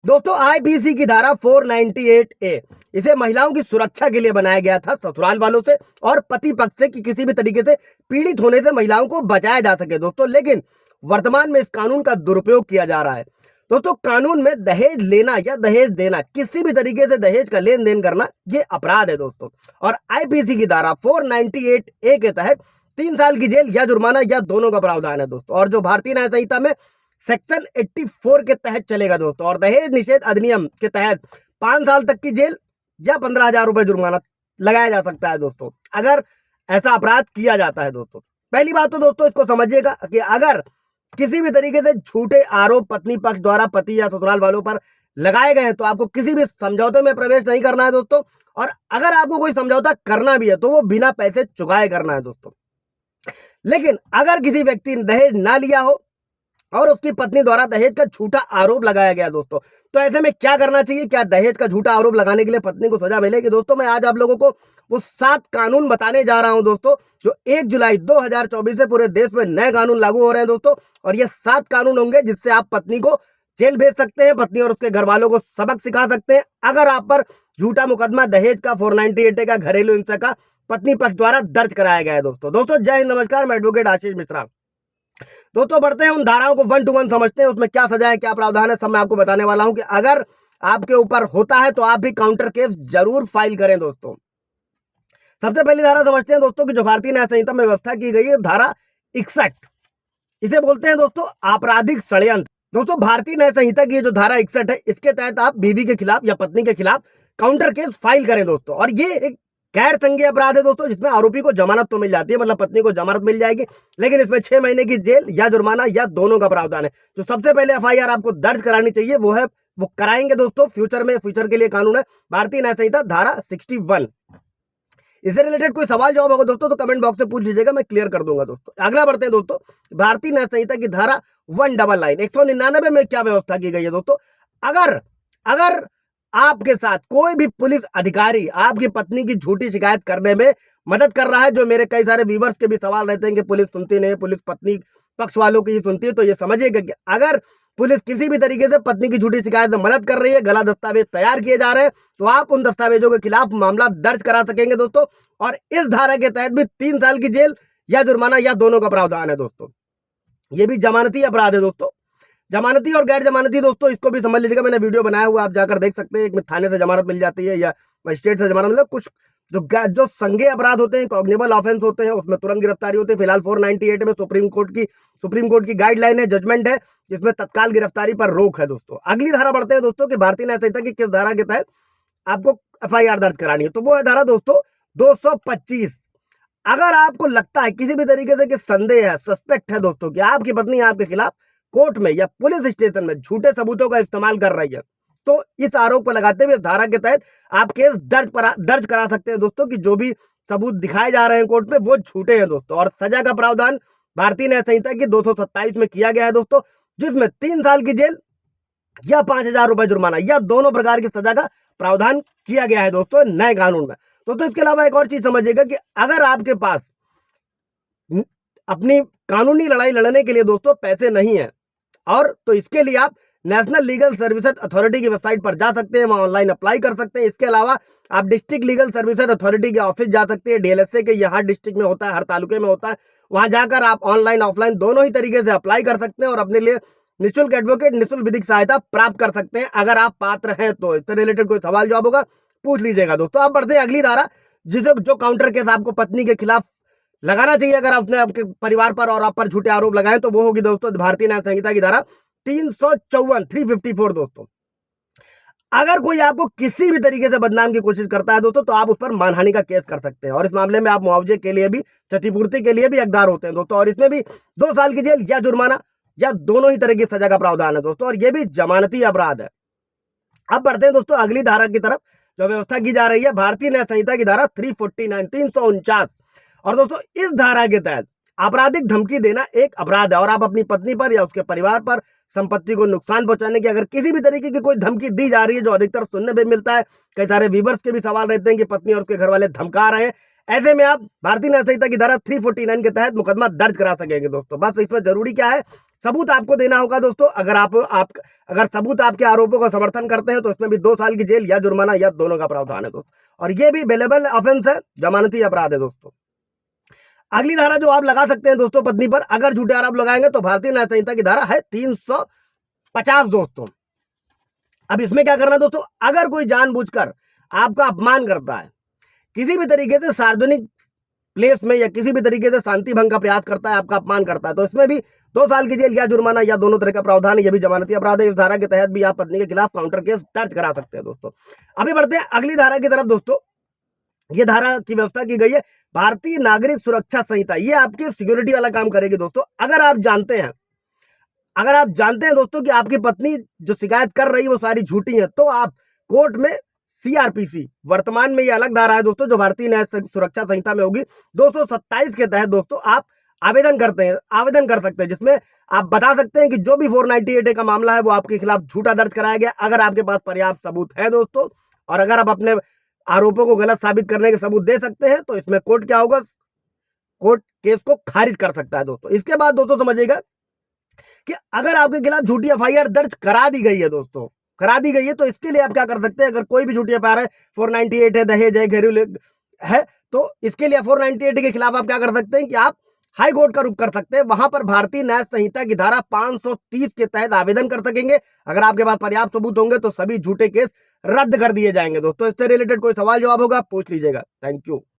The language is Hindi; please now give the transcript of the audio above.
दोस्तों आईपीसी की धारा 498A इसे महिलाओं की सुरक्षा के लिए बनाया गया था, ससुराल वालों से और पति पक्ष से कि किसी भी तरीके से पीड़ित होने से महिलाओं को बचाया जा सके दोस्तों। लेकिन वर्तमान में इस कानून का दुरुपयोग किया जा रहा है दोस्तों। कानून में दहेज लेना या दहेज देना, किसी भी तरीके से दहेज का लेन देन करना, ये अपराध है दोस्तों। और आईपीसी की धारा 498A के तहत 3 साल की जेल या जुर्माना या दोनों का प्रावधान है दोस्तों। और जो भारतीय न्याय संहिता में सेक्शन 84 के तहत चलेगा दोस्तों। और दहेज निषेध अधिनियम के तहत 5 साल तक की जेल या 15,000 रुपए जुर्माना लगाया जा सकता है दोस्तों, अगर ऐसा अपराध किया जाता है दोस्तों। पहली बात तो दोस्तों इसको समझिएगा कि अगर किसी भी तरीके से झूठे आरोप पत्नी पक्ष द्वारा पति या ससुराल वालों पर लगाए गए हैं तो आपको किसी भी समझौते में प्रवेश नहीं करना है दोस्तों। और अगर आपको कोई समझौता करना भी है तो वो बिना पैसे चुकाए करना है दोस्तों। लेकिन अगर किसी व्यक्ति ने दहेज ना लिया हो और उसकी पत्नी द्वारा दहेज का झूठा आरोप लगाया गया दोस्तों, तो ऐसे में क्या करना चाहिए? क्या दहेज का झूठा आरोप लगाने के लिए पत्नी को सजा मिलेगी? दोस्तों मैं आज आप लोगों को वो 7 कानून बताने जा रहा हूं दोस्तों, जो 1 जुलाई 2024 से पूरे देश में नए कानून लागू हो रहे हैं दोस्तों। और ये 7 कानून होंगे जिससे आप पत्नी को जेल भेज सकते हैं, पत्नी और उसके घर वालों को सबक सिखा सकते हैं अगर आप पर झूठा मुकदमा दहेज का 498 का घरेलू हिंसा का पत्नी पक्ष द्वारा दर्ज कराया गया है दोस्तों। जय हिंद, नमस्कार, मैं एडवोकेट आशीष मिश्रा। दोस्तों बढ़ते हैं उन धाराओं को 1 to 1 समझते हैं, उसमें क्या सजा है, क्या प्रावधान है, सब मैं आपको बताने वाला हूं कि अगर आपके ऊपर होता है तो आप भी काउंटर केस जरूर फाइल करें दोस्तों। सबसे पहली धारा समझते हैं दोस्तों कि जो भारतीय न्याय संहिता में व्यवस्था की गई है, धारा 61, इसे बोलते हैं दोस्तों आपराधिक षड्यंत्र। दोस्तों भारतीय न्याय संहिता की जो धारा 61 है, इसके तहत आप बीवी के खिलाफ या पत्नी के खिलाफ काउंटर केस फाइल करें दोस्तों। और ये एक गैर संज्ञेय अपराध है दोस्तों, जिसमें आरोपी को जमानत तो मिल जाती है, मतलब पत्नी को जमानत मिल जाएगी, लेकिन इसमें 6 महीने की जेल या जुर्माना या दोनों का प्रावधान है। जो सबसे पहले एफआईआर आपको दर्ज करानी चाहिए वो कराएंगे दोस्तों फ्यूचर के लिए कानून है भारतीय न्याय संहिता धारा 61। इससे रिलेटेड कोई सवाल जवाब होगा दोस्तों तो कमेंट बॉक्स में पूछ लीजिएगा, मैं क्लियर कर दूंगा दोस्तों। अगला बढ़ते हैं दोस्तों, भारतीय न्याय संहिता की धारा 199 में क्या व्यवस्था की गई है दोस्तों। अगर आपके साथ कोई भी पुलिस अधिकारी आपकी पत्नी की झूठी शिकायत करने में मदद कर रहा है, जो मेरे कई सारे व्यूवर्स के भी सवाल रहते हैं कि पुलिस सुनती नहीं, पुलिस पत्नी पक्ष वालों की ही सुनती है, तो ये समझिएगा कि अगर पुलिस किसी भी तरीके से पत्नी की झूठी शिकायत में मदद कर रही है, गलत दस्तावेज तैयार किए जा रहे हैं, तो आप उन दस्तावेजों के खिलाफ मामला दर्ज करा सकेंगे दोस्तों। और इस धारा के तहत भी 3 साल की जेल या जुर्माना या दोनों का प्रावधान है दोस्तों। ये भी जमानती अपराध है दोस्तों, जमानती और गैर जमानती दोस्तों, इसको भी समझ लीजिएगा। मैंने वीडियो बनाया हुआ, आप जाकर देख सकते हैं। एक में थाने से जमानत मिल जाती है या मजिस्ट्रेट से जमानत, मतलब कुछ जो संज्ञेय अपराध होते हैं, कॉग्निबल ऑफेंस होते हैं, उसमें तुरंत गिरफ्तारी होती है। फिलहाल 498 में सुप्रीम कोर्ट की गाइडलाइन है, जजमेंट है, जिसमें तत्काल गिरफ्तारी पर रोक है दोस्तों। अगली धारा बढ़ते हैं दोस्तों कि भारतीय न्याय संहिता की किस धारा के तहत आपको एफआईआर दर्ज करानी है, तो वो है धारा दोस्तों 225। अगर आपको लगता है किसी भी तरीके से कि संदेह है, सस्पेक्ट है दोस्तों कि आपकी पत्नी आपके खिलाफ कोर्ट में या पुलिस स्टेशन में झूठे सबूतों का इस्तेमाल कर रही है, तो इस आरोप को लगाते हुए धारा के तहत आप केस दर्ज करा सकते हैं दोस्तों कि जो भी सबूत दिखाए जा रहे हैं कोर्ट में वो झूठे हैं दोस्तों। और सजा का प्रावधान भारतीय न्याय संहिता की 227 में किया गया है दोस्तों, जिसमें 3 साल की जेल या 5,000 रुपए जुर्माना या दोनों प्रकार की सजा का प्रावधान किया गया है दोस्तों नए कानून में। तो इसके अलावा एक और चीज समझिएगा कि अगर आपके पास अपनी कानूनी लड़ाई लड़ने के लिए दोस्तों पैसे नहीं है, और तो इसके लिए आप नेशनल लीगल सर्विसेज अथॉरिटी की वेबसाइट पर जा सकते हैं, वहां ऑनलाइन अप्लाई कर सकते हैं। इसके अलावा आप डिस्ट्रिक्ट लीगल सर्विसेज अथॉरिटी के ऑफिस जा सकते हैं, डीएलएसए के, यह हर डिस्ट्रिक्ट में होता है, हर तालुके में होता है। वहां जाकर आप ऑनलाइन ऑफलाइन दोनों ही तरीके से अप्लाई कर सकते हैं और अपने लिए निःशुल्क एडवोकेट, निःशुल्क विधिक सहायता प्राप्त कर सकते हैं अगर आप पात्र हैं तो। इससे रिलेटेड कोई सवाल जवाब होगा पूछ लीजिएगा दोस्तों। आप बढ़ते हैं अगली धारा, जिसे जो काउंटर केस आपको पत्नी के खिलाफ लगाना चाहिए अगर आपने आपके परिवार पर और आप पर झूठे आरोप लगाए, तो वो होगी दोस्तों भारतीय न्याय संहिता की धारा 354 दोस्तों। अगर कोई आपको किसी भी तरीके से बदनाम की कोशिश करता है दोस्तों, तो आप उस पर मानहानि का केस कर सकते हैं और इस मामले में आप मुआवजे के लिए भी, क्षतिपूर्ति के लिए भी हकदार होते हैं दोस्तों। और इसमें भी 2 साल की जेल या जुर्माना या दोनों ही तरह की सजा का प्रावधान है दोस्तों, और ये भी जमानती अपराध है। अब बढ़ते हैं दोस्तों अगली धारा की तरफ, जो व्यवस्था की जा रही है भारतीय न्याय संहिता की धारा 349। और दोस्तों इस धारा के तहत आपराधिक धमकी देना एक अपराध है, और आप अपनी पत्नी पर या उसके परिवार पर संपत्ति को नुकसान पहुंचाने की अगर किसी भी तरीके की कोई धमकी दी जा रही है, जो अधिकतर सुनने में मिलता है, कई सारे व्यूवर्स के भी सवाल रहते हैं कि पत्नी और उसके घर वाले धमका रहे हैं, ऐसे में आप भारतीय न्याय संहिता की धारा 349 के तहत मुकदमा दर्ज करा सकेंगे दोस्तों। बस इसमें जरूरी क्या है सबूत आपको देना होगा दोस्तों। अगर सबूत आपके आरोपों का समर्थन करते हैं तो इसमें भी 2 साल की जेल या जुर्माना या दोनों का प्रावधान है दोस्तों। और ये भी बेलेबल ऑफेंस है, जमानती अपराध है दोस्तों। अगली धारा जो आप लगा सकते हैं दोस्तों पत्नी पर, अगर झूठे आरोप लगाएंगे तो भारतीय न्याय संहिता की धारा है 350 दोस्तों। अब इसमें क्या करना है दोस्तों, अगर कोई जानबूझकर आपका अपमान करता है, किसी भी तरीके से सार्वजनिक प्लेस में या किसी भी तरीके से शांति भंग का प्रयास करता है, आपका अपमान करता है, तो इसमें भी 2 साल की जेल या जुर्माना या दोनों तरह का प्रावधान है। यह भी जमानती अपराध है। इस धारा के तहत भी आप पत्नी के खिलाफ काउंटर केस दर्ज करा सकते हैं दोस्तों। अभी बढ़ते हैं अगली धारा की तरफ दोस्तों। ये धारा की व्यवस्था की गई है भारतीय नागरिक सुरक्षा संहिता। ये आपकी सिक्योरिटी वाला काम करेगी दोस्तों। अगर आप जानते हैं दोस्तों कि आपकी पत्नी जो शिकायत कर रही है वो सारी झूठी है, तो आप कोर्ट में सीआरपीसी, वर्तमान में ये अलग धारा है दोस्तों जो भारतीय न्याय सुरक्षा संहिता में होगी, 227 के तहत दोस्तों आप आवेदन कर सकते हैं, जिसमें आप बता सकते हैं कि जो भी 498A का मामला है वो आपके खिलाफ झूठा दर्ज कराया गया। अगर आपके पास पर्याप्त सबूत है दोस्तों, और अगर आप अपने आरोपों को गलत साबित करने के सबूत दे सकते हैं, तो इसमें कोर्ट क्या होगा, कोर्ट केस को खारिज कर सकता है दोस्तों। इसके बाद दोस्तों समझिएगा कि अगर आपके खिलाफ झूठी एफआईआर दर्ज करा दी गई है दोस्तों, तो इसके लिए आप क्या कर सकते हैं। अगर कोई भी झूठी एफआईआर है, 498 है, दहेज है, घरेलू है, तो इसके लिए 498 के खिलाफ आप क्या कर सकते हैं कि आप हाई कोर्ट का रुख कर सकते हैं। वहां पर भारतीय न्याय संहिता की धारा 530 के तहत आवेदन कर सकेंगे। अगर आपके पास पर्याप्त सबूत होंगे तो सभी झूठे केस रद्द कर दिए जाएंगे दोस्तों। इससे रिलेटेड कोई सवाल जवाब होगा पूछ लीजिएगा। Thank you.